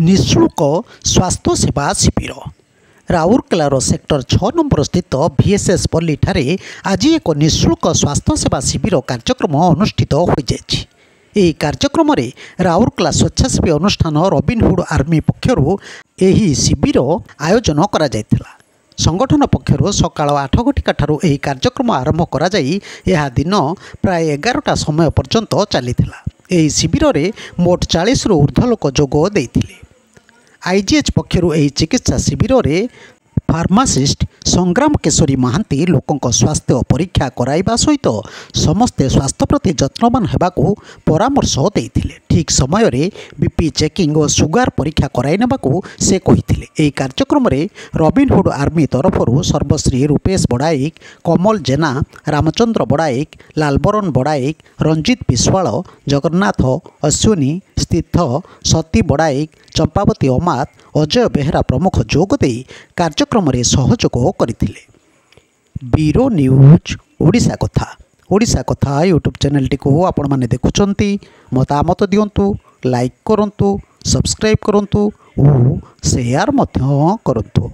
निःशुल्क स्वास्थ्य सेवा शिविर राउरकेलार सेक्टर 6 नंबर स्थित VSS पल्ली ठारे आज एक निःशुल्क स्वास्थ्य सेवा शिविर कार्यक्रम अनुष्ठित हो जाएछि। ଏହି କାର୍ଯ୍ୟକ୍ରମରେ ରାଉରକେଲା ସ୍ୱେଚ୍ଛାସେବୀ ଅନୁଷ୍ଠାନ ରବିନହୁଡ୍ ଆର୍ମି ପକ୍ଷରୁ ଏହି ଶିବିର ଆୟୋଜନ କରାଯାଇଥିଲା। ସଂଗଠନ ପକ୍ଷରୁ ସକାଳ 8 ଘଟିକାଠାରୁ ଏହି କାର୍ଯ୍ୟକ୍ରମ ଆରମ୍ଭ କରାଯାଇ ଏହା ଦିନ ପ୍ରାୟ 11ଟା ସମୟ ପର୍ଯ୍ୟନ୍ତ ଚାଲିଥିଲା। ଏହି ଶିବିରରେ ମୋଟ 40ରୁ ଊର୍ଦ୍ଧ୍ୱ ଲୋକ ଯୋଗ ଦେଇଥିଲେ। IGH ପକ୍ଷରୁ ଏହି ଚିକିତ୍ସା ଶିବିରରେ फार्मासिस्ट संग्राम केशरी महांती लोकों स्वास्थ्य परीक्षा कराइबा सहित समस्ते स्वास्थ्य प्रति जत्नवान होगाकू परामर्श देइथिले। ठीक समय रे बीपी चेकिंग और सुगार परीक्षा कराई नेबाकू से कहिथिले। एही कार्यक्रम रे रबिनहुड आर्मी तरफरु सर्वश्री रूपेश बड़ाइक, कमल जेना, रामचंद्र बड़ाइक, लालबरन बड़ाइक, रंजित विश्वाल, जगन्नाथ अश्विनी, स्थित सती बड़ाइक, चंपावती अमात, अजय बेहरा प्रमुख जोग दे कार्यक्रम रे सहयोग करथिले। ब्यूरो न्यूज ओडिशा कथा यूट्यूब चैनल टी को आपण माने देखुचंती, मतामत दियंतु, लाइक करंतु, सब्सक्राइब करंतु और शेयर मध्य करंतु।